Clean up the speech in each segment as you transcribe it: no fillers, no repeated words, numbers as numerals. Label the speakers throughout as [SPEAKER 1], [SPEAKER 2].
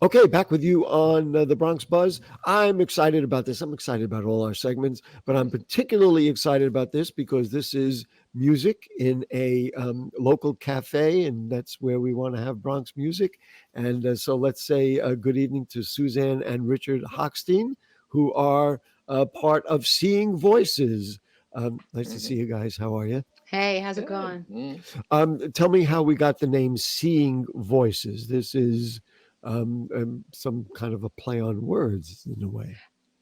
[SPEAKER 1] Okay, back with you on the Bronx Buzz. I'm excited about this. I'm excited about all our segments, but I'm particularly excited about this because this is music in a local cafe, and that's where we want to have Bronx music. And so let's say good evening to Suzanne and Richard Hockstein, who are part of Seeing Voices. Nice to see you guys. How are you?
[SPEAKER 2] Hey, how's it going?
[SPEAKER 1] Tell me how we got the name Seeing Voices. This is some kind of a play on words in a way.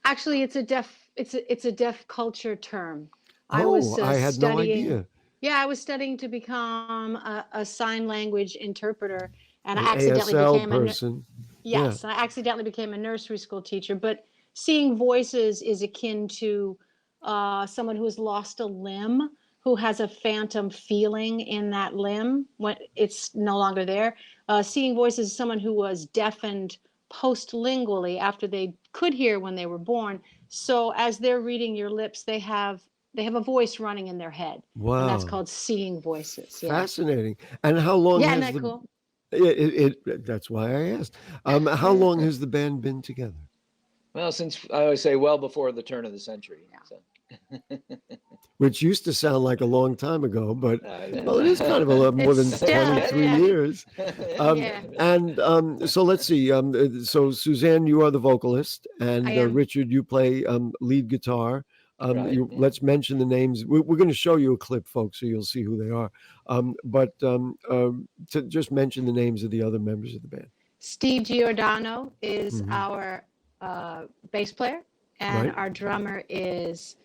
[SPEAKER 2] Actually, it's a deaf culture term. I
[SPEAKER 1] Oh,
[SPEAKER 2] was
[SPEAKER 1] I had no
[SPEAKER 2] studying.
[SPEAKER 1] idea.
[SPEAKER 2] Yeah, I was studying to become a sign language interpreter, and
[SPEAKER 1] An
[SPEAKER 2] I accidentally
[SPEAKER 1] ASL
[SPEAKER 2] became
[SPEAKER 1] person. Yeah.
[SPEAKER 2] yes, I accidentally became a nursery school teacher. But seeing voices is akin to someone who has lost a limb, who has a phantom feeling in that limb when it's no longer there. Seeing voices is someone who was deafened postlingually after they could hear when they were born. So as they're reading your lips, they have a voice running in their head, and that's
[SPEAKER 1] Wow.
[SPEAKER 2] called seeing voices. Yeah.
[SPEAKER 1] Fascinating. And how long
[SPEAKER 2] Yeah, isn't
[SPEAKER 1] has
[SPEAKER 2] that
[SPEAKER 1] the
[SPEAKER 2] cool?
[SPEAKER 1] that's why I asked. How
[SPEAKER 3] Yeah.
[SPEAKER 1] long has the band been together?
[SPEAKER 3] Well, since I always say well before the turn of the century.
[SPEAKER 2] Yeah.
[SPEAKER 3] So.
[SPEAKER 1] Which used to sound like a long time ago, but well, it is kind of a
[SPEAKER 3] Yeah.
[SPEAKER 1] lot more
[SPEAKER 2] It's
[SPEAKER 1] than
[SPEAKER 2] still,
[SPEAKER 1] 23
[SPEAKER 2] yeah,
[SPEAKER 1] years.
[SPEAKER 2] yeah.
[SPEAKER 1] And so let's see. So Suzanne, you are the vocalist,
[SPEAKER 2] I
[SPEAKER 1] and
[SPEAKER 2] am.
[SPEAKER 1] Richard, you play lead guitar.
[SPEAKER 3] Right. Yeah.
[SPEAKER 1] Let's mention the names. We're going to show you a clip, folks, so you'll see who they are. But to just mention the names of the other members of the band.
[SPEAKER 2] Steve Giordano is
[SPEAKER 1] Hmm.
[SPEAKER 2] our bass player, and
[SPEAKER 1] Right?
[SPEAKER 2] our drummer is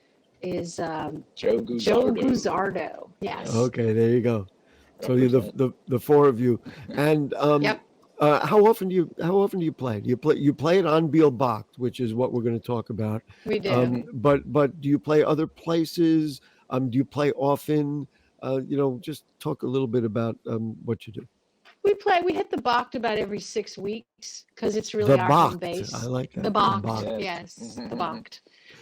[SPEAKER 3] Joe
[SPEAKER 2] Joe
[SPEAKER 3] Guzardo
[SPEAKER 2] Guzardo. Yes.
[SPEAKER 1] Okay, there you go. So you're
[SPEAKER 3] represent.
[SPEAKER 1] the four of you, and
[SPEAKER 2] Yep.
[SPEAKER 1] how often do you play? Do you play it on Beal Bach, which is what we're going to talk about.
[SPEAKER 2] We do.
[SPEAKER 3] Mhm.
[SPEAKER 1] But do you play other places? Do you play often? Just talk a little bit about what you do.
[SPEAKER 2] We hit the Bach about every 6 weeks because it's really
[SPEAKER 1] The
[SPEAKER 2] our home
[SPEAKER 1] Bach. I
[SPEAKER 2] base.
[SPEAKER 1] like
[SPEAKER 2] The
[SPEAKER 1] that. The
[SPEAKER 2] Bach,
[SPEAKER 1] Bach.
[SPEAKER 3] Yes.
[SPEAKER 2] yes, the
[SPEAKER 3] Mhm.
[SPEAKER 2] Bach.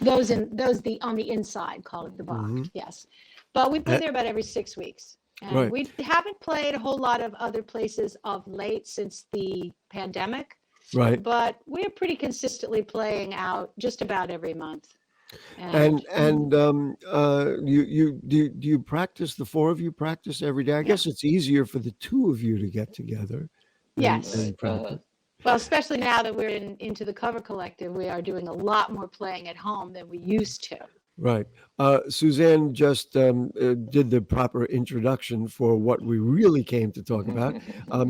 [SPEAKER 2] Those on the inside call it the Bach.
[SPEAKER 1] Hmm.
[SPEAKER 2] Yes, but we play
[SPEAKER 1] Uh,
[SPEAKER 2] there about every 6 weeks, and
[SPEAKER 1] right.
[SPEAKER 2] we haven't played a whole lot of other places of late since the pandemic.
[SPEAKER 1] Right.
[SPEAKER 2] But we're pretty consistently playing out just about every month.
[SPEAKER 1] And
[SPEAKER 2] And
[SPEAKER 1] and do you practice, the four of you practice every day? I
[SPEAKER 2] yeah,
[SPEAKER 1] guess it's easier for the two of you to get together and
[SPEAKER 2] yes.
[SPEAKER 3] Right.
[SPEAKER 1] practice.
[SPEAKER 2] Well, especially now that we're into the cover collective, we are doing a lot more playing at home than we used to.
[SPEAKER 1] Right. Suzanne just did the proper introduction for what we really came to talk about,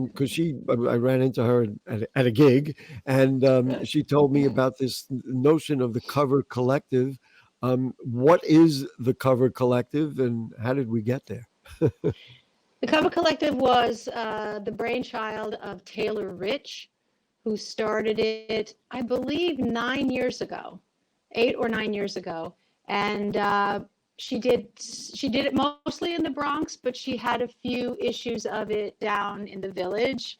[SPEAKER 1] because I ran into her at a gig, and
[SPEAKER 3] Right.
[SPEAKER 1] she told me about this notion of the cover collective. What is the cover collective, and how did we get there?
[SPEAKER 2] The cover collective was the brainchild of Taylor Rich, who started it, I believe, 9 years ago, 8 or 9 years ago. And she did it mostly in the Bronx, but she had a few issues of it down in the Village,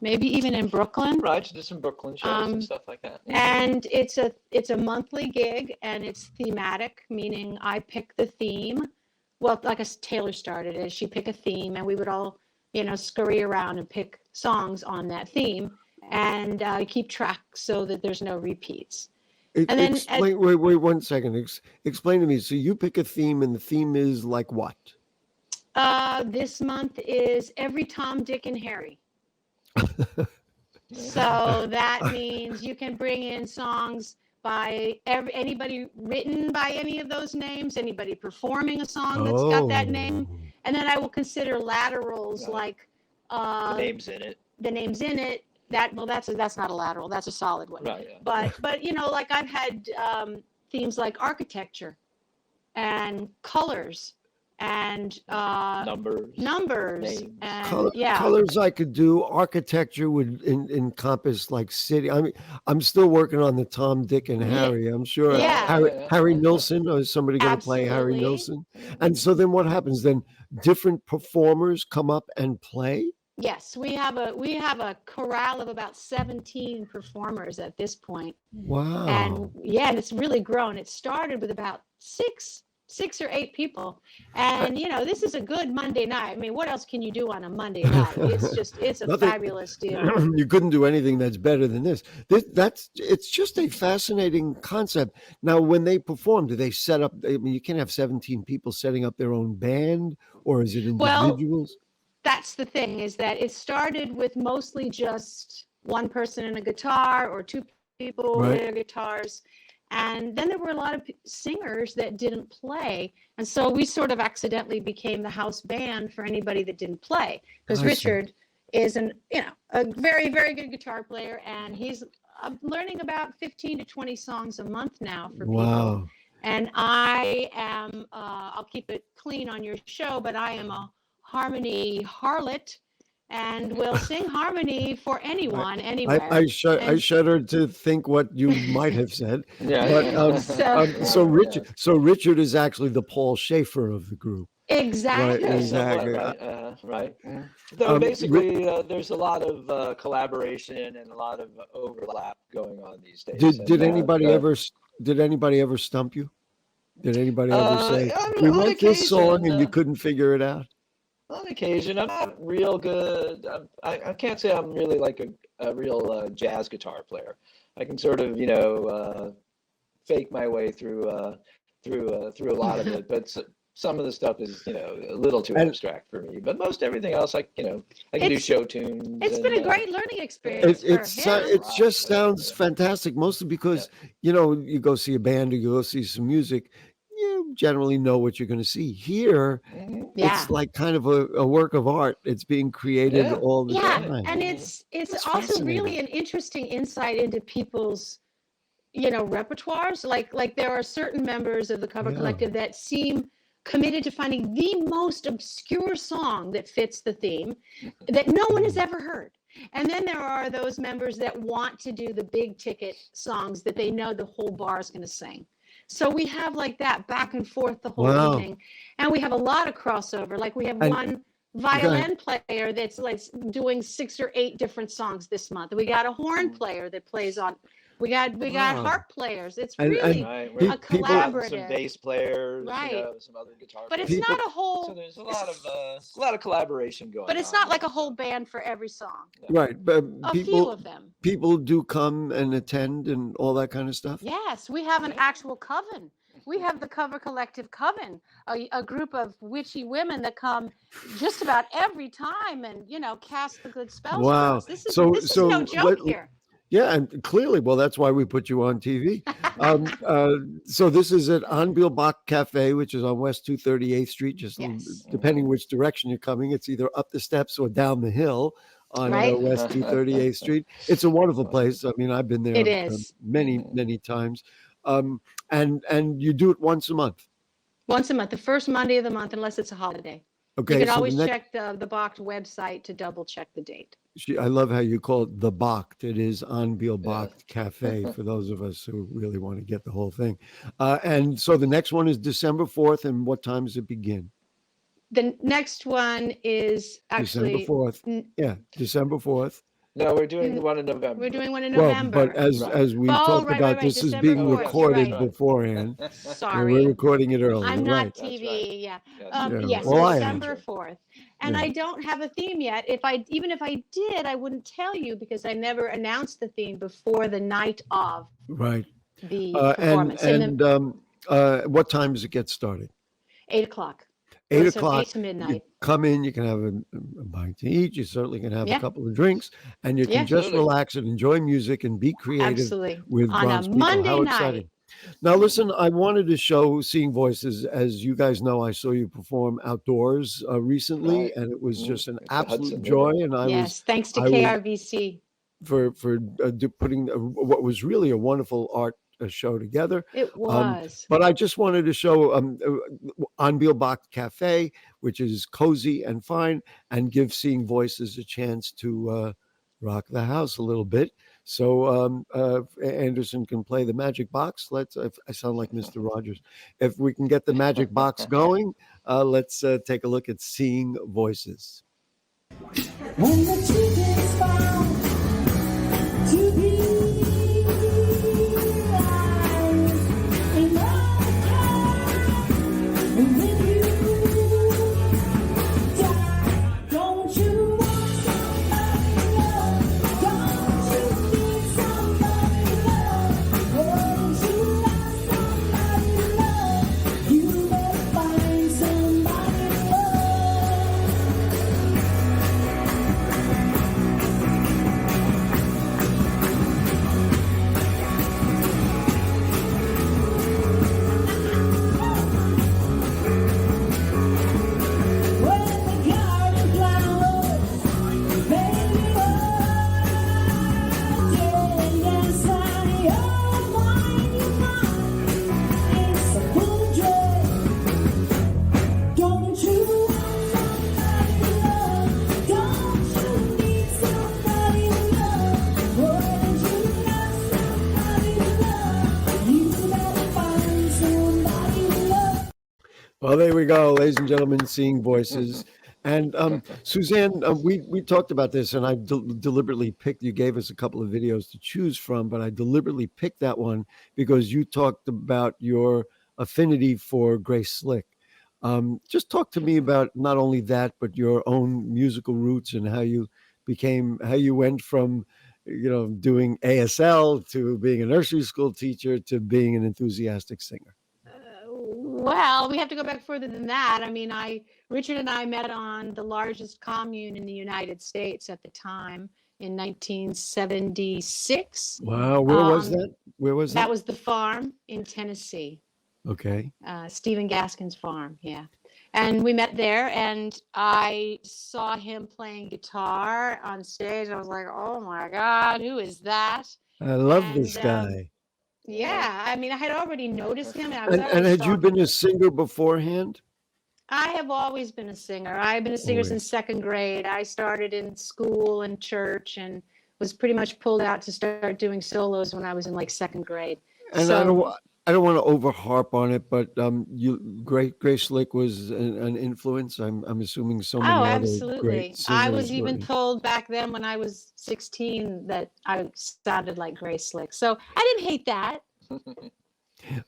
[SPEAKER 2] maybe even in Brooklyn.
[SPEAKER 3] Right. Just some Brooklyn shows and
[SPEAKER 2] Um,
[SPEAKER 3] stuff like that.
[SPEAKER 2] and it's a monthly gig, and it's thematic, meaning I pick the theme. Well, like Taylor started it, she pick a theme, and we would all, scurry around and pick songs on that theme, and keep track so that there's no repeats. And then
[SPEAKER 1] Explain. Wait 1 second. Explain to me. So you pick a theme, and the theme is like what?
[SPEAKER 2] this month is every Tom, Dick, and Harry. So that means you can bring in songs by anybody written by any of those names, anybody performing a song that's got that name,
[SPEAKER 1] Oh,
[SPEAKER 2] and then I will consider laterals
[SPEAKER 3] Right.
[SPEAKER 2] like
[SPEAKER 3] The
[SPEAKER 2] uh,
[SPEAKER 3] names in it.
[SPEAKER 2] the names in it. That's not a lateral. That's a solid one.
[SPEAKER 3] Right. Yeah.
[SPEAKER 2] But like I've had themes like architecture and colors and
[SPEAKER 3] Numbers.
[SPEAKER 2] numbers
[SPEAKER 3] Names.
[SPEAKER 2] and yeah.
[SPEAKER 1] colors I could do. Architecture would encompass like city. I mean, I'm still working on the Tom, Dick, and
[SPEAKER 2] Yeah,
[SPEAKER 1] Harry. I'm sure
[SPEAKER 2] yeah,
[SPEAKER 1] Harry Nilsson, or is somebody going to play Harry
[SPEAKER 2] absolutely.
[SPEAKER 1] Nilsson? And so then what happens? Then different performers come up and play.
[SPEAKER 2] Yes, we have a chorale of about 17 performers at this point.
[SPEAKER 1] Wow.
[SPEAKER 2] And yeah, and it's really grown. It started with about 6 or 8 people. And, this is a good Monday night. I mean, what else can you do on a Monday night? It's a
[SPEAKER 1] Nothing.
[SPEAKER 2] fabulous deal.
[SPEAKER 1] You couldn't do anything that's better than this. It's just a fascinating concept. Now, when they perform, do they set up? I mean, you can't have 17 people setting up their own band, or is it individuals?
[SPEAKER 2] That's the thing, is that it started with mostly just one person and a guitar, or 2 people with their guitars. And then there were a lot of singers that didn't play. And so we sort of accidentally became the house band for anybody that didn't play. Because Richard is a very, very good guitar player. And he's learning about 15 to 20 songs a month now for people. And I am, I'll keep it clean on your show, but I am a harmony harlot. And will sing harmony for anyone, anywhere.
[SPEAKER 1] I shudder to think what you might have said. So Richard is actually the Paul Schaefer of the group.
[SPEAKER 2] Exactly.
[SPEAKER 1] Right, exactly.
[SPEAKER 3] Right. So basically, there's a lot of collaboration and a lot of overlap going on these days.
[SPEAKER 1] Did anybody ever stump you? Did anybody ever say, we wrote this song and you couldn't figure it out?
[SPEAKER 3] On occasion. I'm not real good. I can't say I'm really like a real jazz guitar player. I can sort of, fake my way through a lot of it, but some of the stuff is, a little too abstract for me. But most everything else, I can do show tunes.
[SPEAKER 2] It's been a great learning experience.
[SPEAKER 1] It just sounds fantastic, mostly because, you go see a band or you go see some music. You generally know what you're going to see. Here, it's like kind of a work of art. It's being created all the time.
[SPEAKER 2] And it's also really an interesting insight into people's, repertoires. Like there are certain members of the Cover Collective that seem committed to finding the most obscure song that fits the theme that no one has ever heard. And then there are those members that want to do the big ticket songs that they know the whole bar is going to sing. So we have like that back and forth the whole evening. And we have a lot of crossover. Like we have one violin player that's like doing 6 or 8 different songs this month. We got a horn player that plays on. We got harp players. It's really a collaborative.
[SPEAKER 3] Some bass players, some other guitar
[SPEAKER 2] players.
[SPEAKER 3] But
[SPEAKER 2] it's not a whole.
[SPEAKER 3] So there's a lot of collaboration going on.
[SPEAKER 2] But it's not like a whole band for every song.
[SPEAKER 1] Right, but
[SPEAKER 2] a few of them.
[SPEAKER 1] People do come and attend and all that kind of stuff.
[SPEAKER 2] Yes, we have an actual coven. We have the Cover Collective Coven, a group of witchy women that come just about every time and cast the good spells.
[SPEAKER 1] Wow,
[SPEAKER 2] this is no joke here.
[SPEAKER 1] Yeah, and clearly, well, that's why we put you on TV. So this is at Anbielbach Cafe, which is on West 238th Street, just depending which direction you're coming. It's either up the steps or down the hill on West 238th Street. It's a wonderful place. I mean, I've been there many, many times. And you do it once a month.
[SPEAKER 2] Once a month, the first Monday of the month, unless it's a holiday.
[SPEAKER 1] Okay,
[SPEAKER 2] you can always check the Bach website to double check the date.
[SPEAKER 1] I love how you call it the Bach. It is Anbielbach Cafe for those of us who really want to get the whole thing. And so the next one is December 4th. And what time does it begin?
[SPEAKER 2] The next one is actually
[SPEAKER 1] December 4th. December 4th.
[SPEAKER 3] No, we're doing one in November.
[SPEAKER 2] We're doing one in November.
[SPEAKER 1] Well, but as we talked about, this is being recorded beforehand.
[SPEAKER 2] Sorry.
[SPEAKER 1] We're recording it early.
[SPEAKER 2] I'm not TV, Yes, December 4th. And I don't have a theme yet. Even if I did, I wouldn't tell you because I never announced the theme before the night of the performance.
[SPEAKER 1] And what time does it get started?
[SPEAKER 2] 8 o'clock.
[SPEAKER 1] 8 o'clock.
[SPEAKER 2] 8 to midnight.
[SPEAKER 1] You come in, you can have a bite to eat. You certainly can have a couple of drinks, and you can just relax and enjoy music and be creative with Bronx people.
[SPEAKER 2] Monday
[SPEAKER 1] How exciting. Now, listen, I wanted to show Seeing Voices. As you guys know, I saw you perform outdoors recently, and it was just an absolute joy. And
[SPEAKER 2] thanks to KRVC.
[SPEAKER 1] For putting what was really a wonderful art show together.
[SPEAKER 2] It was.
[SPEAKER 1] But I just wanted to show Anbielbach Cafe, which is cozy and fine, and give Seeing Voices a chance to rock the house a little bit. So Anderson can play the magic box. I sound like Mr. Rogers. If we can get the magic box going, let's take a look at Seeing Voices.
[SPEAKER 4] When the truth is found to be lies in love,
[SPEAKER 1] Well, there we go, ladies and gentlemen, seeing voices. And Suzanne, we talked about this, and I deliberately picked. You gave us a couple of videos to choose from, but I deliberately picked that one because you talked about your affinity for Grace Slick. Just talk to me about not only that, but your own musical roots and how you went from, doing ASL to being a nursery school teacher to being an enthusiastic singer.
[SPEAKER 2] Well, we have to go back further than that. I mean, Richard and I met on the largest commune in the United States at the time in 1976.
[SPEAKER 1] Wow, where was
[SPEAKER 2] Um,
[SPEAKER 1] that? Where was
[SPEAKER 2] that
[SPEAKER 1] that?
[SPEAKER 2] was the farm in Tennessee,
[SPEAKER 1] Okay.
[SPEAKER 2] Stephen Gaskin's farm. Yeah. And we met there, and I saw him playing guitar on stage. I was like, oh my God, who is that?
[SPEAKER 1] I love this
[SPEAKER 2] And
[SPEAKER 1] guy.
[SPEAKER 2] yeah, I mean, I had already noticed him, and I was
[SPEAKER 1] And
[SPEAKER 2] already
[SPEAKER 1] had you been
[SPEAKER 2] stalking.
[SPEAKER 1] a singer beforehand?
[SPEAKER 2] I have always been a singer. I've been a singer since
[SPEAKER 1] Always.
[SPEAKER 2] second grade. I started in school and church and was pretty much pulled out to start doing solos when I was in like second grade.
[SPEAKER 1] And I don't
[SPEAKER 2] So,
[SPEAKER 1] wa- I don't want to over harp on it, but Grace Slick was an influence. I'm assuming so
[SPEAKER 2] oh,
[SPEAKER 1] many other great
[SPEAKER 2] absolutely. I
[SPEAKER 1] singers
[SPEAKER 2] was
[SPEAKER 1] were.
[SPEAKER 2] even told back then when I was 16 that I sounded like Grace Slick. So I didn't hate that.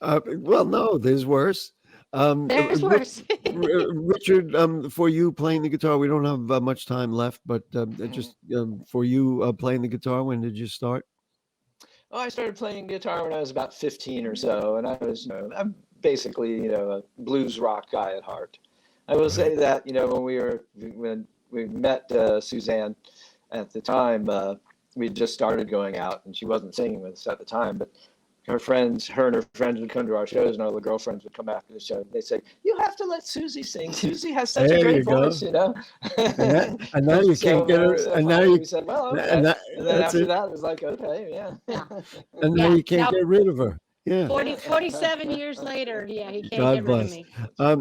[SPEAKER 1] Well, no, there's worse.
[SPEAKER 2] There's worse.
[SPEAKER 1] Richard, for you playing the guitar, we don't have much time left, but just for you playing the guitar, when did you start?
[SPEAKER 3] Oh, I started playing guitar when I was about 15 or so, and I'm basically, a blues rock guy at heart. I will
[SPEAKER 1] Right.
[SPEAKER 3] say that, when we met Suzanne at the time, we just started going out, and she wasn't singing with us at the time, but her and her friends would come to our shows, and all the girlfriends would come after the show. And they'd say, "You have to let Susie sing. Susie has such a
[SPEAKER 1] There you
[SPEAKER 3] great
[SPEAKER 1] go.
[SPEAKER 3] voice."
[SPEAKER 1] And now you
[SPEAKER 3] So
[SPEAKER 1] can't get it. And now
[SPEAKER 3] finally
[SPEAKER 1] you
[SPEAKER 3] we said, "Well,
[SPEAKER 1] and
[SPEAKER 3] okay."
[SPEAKER 1] that,
[SPEAKER 3] And then
[SPEAKER 1] that's
[SPEAKER 3] after
[SPEAKER 1] it.
[SPEAKER 3] that, it was like, "Okay, yeah."
[SPEAKER 2] Yeah.
[SPEAKER 1] And now
[SPEAKER 2] Yeah.
[SPEAKER 1] you can't
[SPEAKER 2] Now,
[SPEAKER 1] get rid of her. Yeah.
[SPEAKER 2] 47 years later, yeah, he can't
[SPEAKER 1] God
[SPEAKER 2] get rid of
[SPEAKER 1] bless.
[SPEAKER 2] me.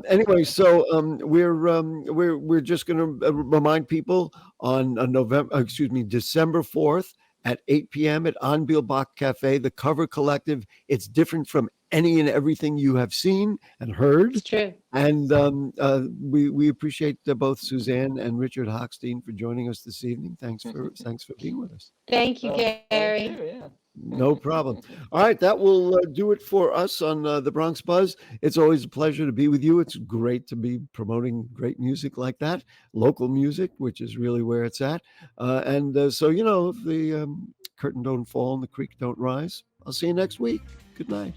[SPEAKER 1] Anyway, so we're just going to remind people on December 4th at 8 p.m. at Anbillbach Cafe, the Cover Collective. It's different from any and everything you have seen and heard.
[SPEAKER 2] It's true.
[SPEAKER 1] And we appreciate both Suzanne and Richard Hockstein for joining us this evening. Thanks for being with us.
[SPEAKER 2] Thank you,
[SPEAKER 3] Well, thank
[SPEAKER 2] Gary.
[SPEAKER 3] you, yeah.
[SPEAKER 1] No problem. All right, that will do it for us on the Bronx Buzz. It's always a pleasure to be with you. It's great to be promoting great music like that, local music, which is really where it's at. So, if the curtain don't fall and the creek don't rise, I'll see you next week. Good night.